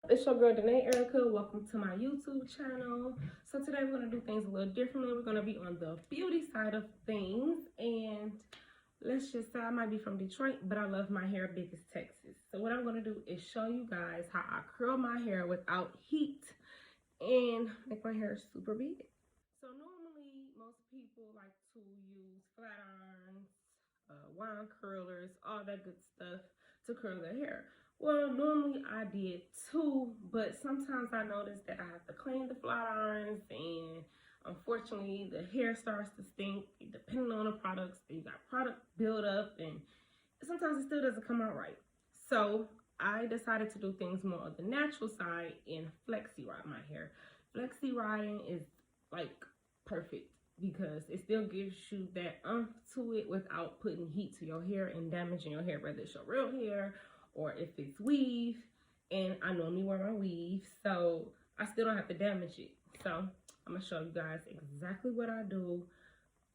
It's your girl Danae Erica. Welcome to my YouTube channel. So today we're going to do things a little differently. We're going to be on the beauty side of things, and let's just say I might be from Detroit, but I love my hair big as Texas. So what I'm going to do is show you guys how I curl my hair without heat and make my hair super big. So normally most people like to use flat irons, wine curlers, all that good stuff to curl their hair. Well, normally I did too, but sometimes I notice that I have to clean the flat irons, and unfortunately the hair starts to stink depending on the products. You got product buildup, and sometimes it still doesn't come out right. So I decided to do things more on the natural side and flexi rod my hair. Flexi rodding is like perfect because it still gives you that to it without putting heat to your hair and damaging your hair, whether it's your real hair or if it's weave. And I normally wear my weave, so I still don't have to damage it. So I'm gonna show you guys exactly what I do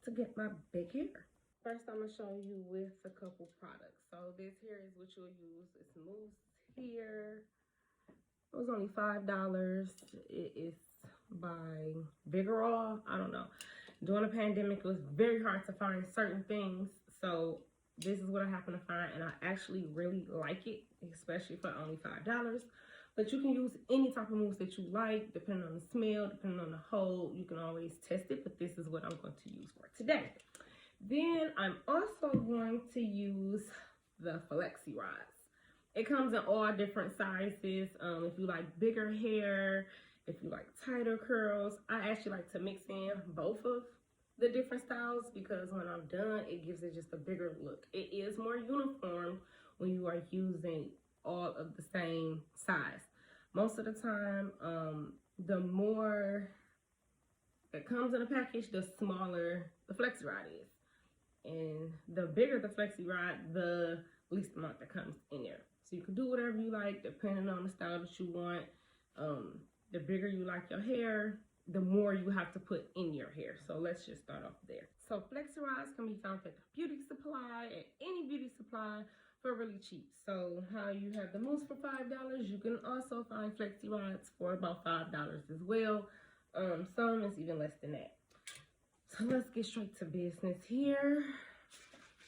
to get my big hair. First, I'm gonna show you with a couple products. So this here is what you'll use. It's Mousse here. It was only $5. It is by Vigorol. I don't know. During the pandemic, it was very hard to find certain things. So this is what I happen to find, and I actually really like it, especially for only $5. But you can use any type of mousse that you like, depending on the smell, depending on the hold. You can always test it, but this is what I'm going to use for today. Then I'm also going to use the Flexi Rods. It comes in all different sizes. If you like bigger hair, if you like tighter curls, I actually like to mix in both of the different styles because when I'm done, it gives it just a bigger look. It is more uniform when you are using all of the same size. Most of the time, the more that comes in a package, the smaller the Flexi Rod is. And the bigger the Flexi Rod, the least amount that comes in there. So you can do whatever you like depending on the style that you want. The bigger you like your hair, the more you have to put in your hair. So let's just start off there. So Flexi Rods can be found at the beauty supply, at any beauty supply for really cheap. So how you have the Mousse for $5, you can also find Flexi Rods for about $5 as well. Some is even less than that. So let's get straight to business here.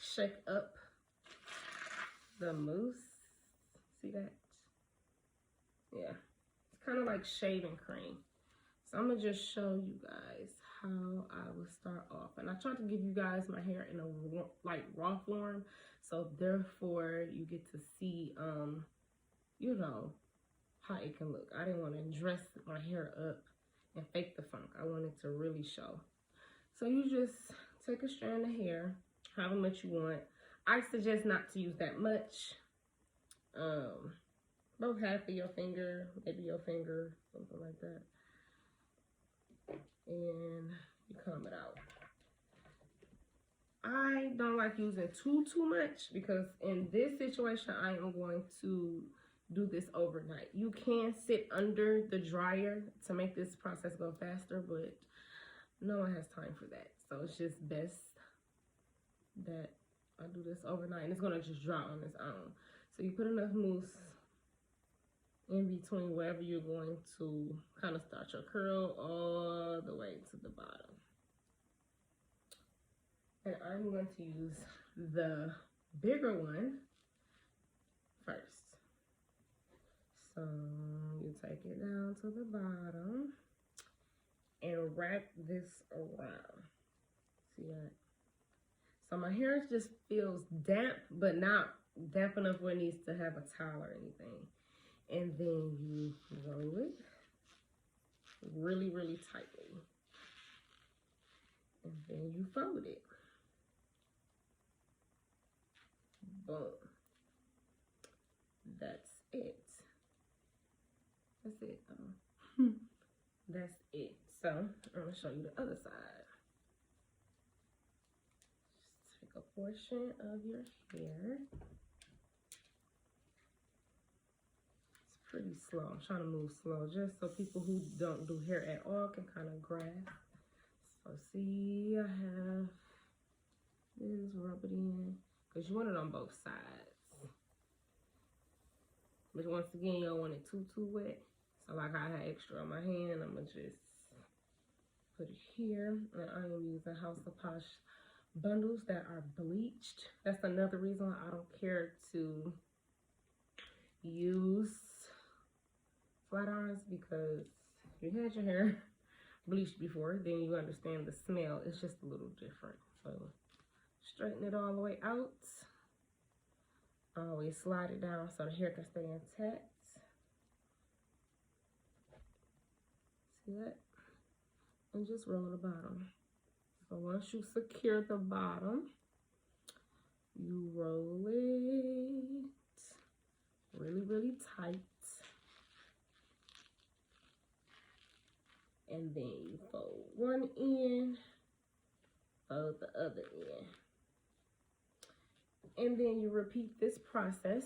Shake up the mousse. See that? Yeah. It's kind of like shaving cream. So I'm going to just show you guys how I will start off. And I tried to give you guys my hair in a like raw form. So therefore you get to see, you know, how it can look. I didn't want to dress my hair up and fake the funk. I wanted to really show. So you just take a strand of hair, however much you want. I suggest not to use that much. About half of your finger, maybe your finger, something like that. And you comb it out. I don't like using too much because in this situation, I am going to do this overnight. You can sit under the dryer to make this process go faster, but no one has time for that. So it's just best that I do this overnight, and it's gonna just dry on its own. So you put enough mousse in between wherever you're going to kind of start your curl all the way to the bottom. And I'm going to use the bigger one first. So you take it down to the bottom and wrap this around. See that? So my hair just feels damp, but not damp enough where it needs to have a towel or anything. And then you roll it really, really tightly. And then you fold it. Boom. That's it. That's it. That's it. So I'm gonna show you the other side. Just take a portion of your hair. It's pretty slow. I'm trying to move slow just so people who don't do hair at all can kind of grasp. So see, I have this, rub it in, because you want it on both sides. But once again, you don't want it too wet. So like I had extra on my hand, I'm gonna just put it here. And I am using House of Posh bundles that are bleached. That's another reason why I don't care to use flat irons, because if you had your hair bleached before, then you understand the smell. It's just a little different. So straighten it all the way out. Always slide it down so the hair can stay intact. See that? And just roll the bottom. So once you secure the bottom, you roll it really tight. And then you fold one end, fold the other end. And then you repeat this process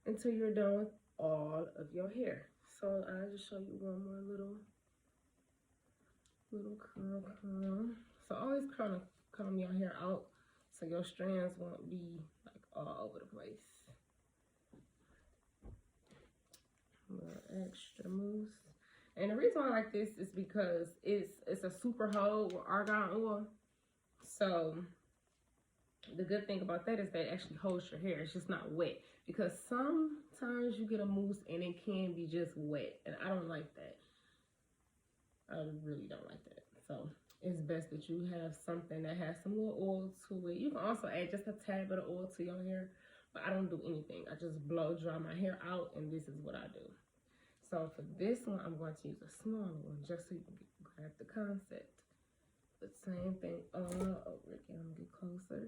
until you're done with all of your hair. So I'll just show you one more little curl. So always kind of comb your hair out so your strands won't be like all over the place. A little extra mousse. And the reason I like this is because it's a super hold with argan oil. So the good thing about that is that it actually holds your hair. It's just not wet. Because sometimes you get a mousse and it can be just wet. And I don't like that. I really don't like that. So it's best that you have something that has some little oil to it. You can also add just a tad bit of oil to your hair. But I don't do anything. I just blow dry my hair out, and this is what I do. So for this one, I'm going to use a smaller one just so you can grab the concept. The same thing all over again. I'm gonna get closer.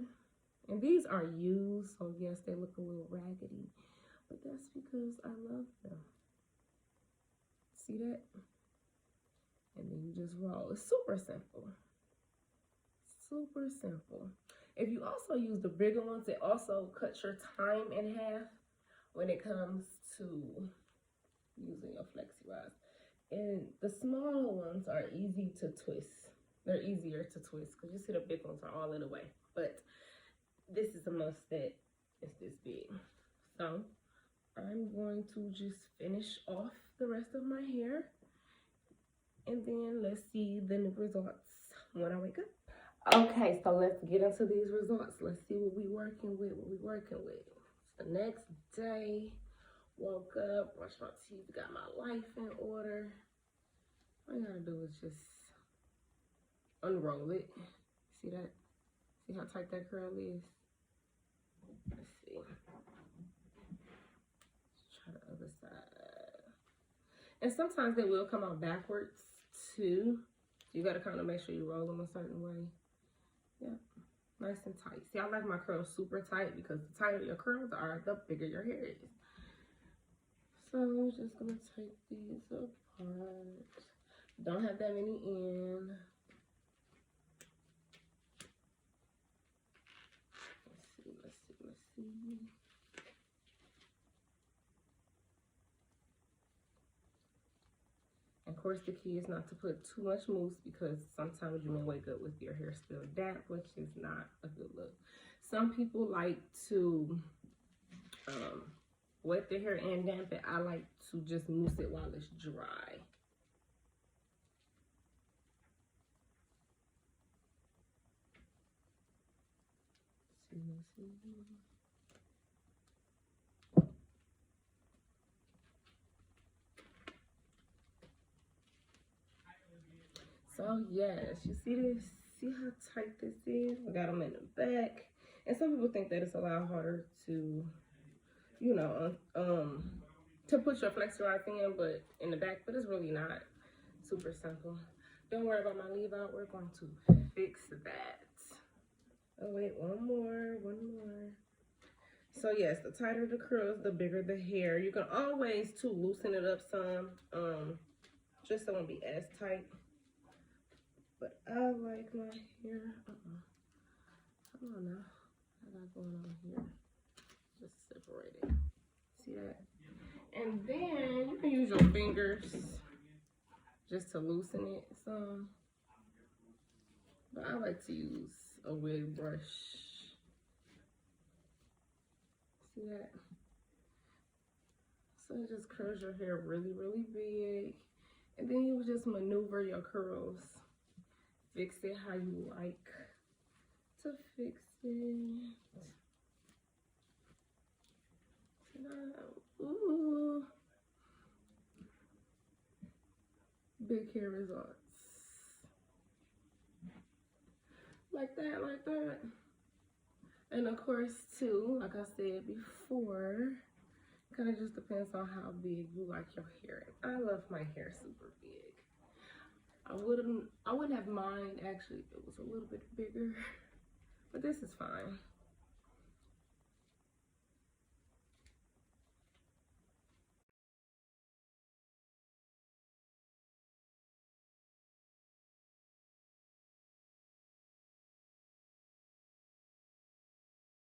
And these are used, so yes, they look a little raggedy, but that's because I love them. See that? And then you just roll. It's super simple. Super simple. If you also use the bigger ones, it also cuts your time in half when it comes to using your Flexi Rods. And the smaller ones are easy to twist. They're easier to twist because you see the big ones are all in the way. But this is a must that is this big. So I'm going to just finish off the rest of my hair. And then let's see the new results when I wake up. Okay, so let's get into these results. Let's see what we're working with, It's the next day. Woke up, brushed my teeth, got my life in order. All you gotta do is just unroll it. See that? See how tight that curl is? Let's see. Let's try the other side. And sometimes they will come out backwards too. You gotta kind of make sure you roll them a certain way. Yeah, nice and tight. See, I like my curls super tight because the tighter your curls are, the bigger your hair is. So I'm just gonna take these apart. Don't have that many in. Let's see. Of course, the key is not to put too much mousse because sometimes you may wake up with your hair still damp, which is not a good look. Some people like to wet their hair and damp it. I like to just mousse it while it's dry. So yes, you see this? See how tight this is? I got them in the back. And some people think that it's a lot harder to, you know, to put your Flexi Rods in the back, but it's really not. Super simple. Don't worry about my leave out. We're going to fix that. Oh wait, one more. So yes, the tighter the curls, the bigger the hair. You can always too loosen it up some, just so it won't be as tight. But I like my hair. Come on now. I got going on here. Just separate it. See that? And then you can use your fingers just to loosen it some. But I like to use a wig brush. See that? So it just curls your hair really, really big. And then you just maneuver your curls. Fix it how you like to fix it. Ooh. Big hair results. Like that, like that. And of course, too, like I said before, kind of just depends on how big you like your hair. I love my hair super big. I wouldn't have mind actually if it was a little bit bigger, but this is fine.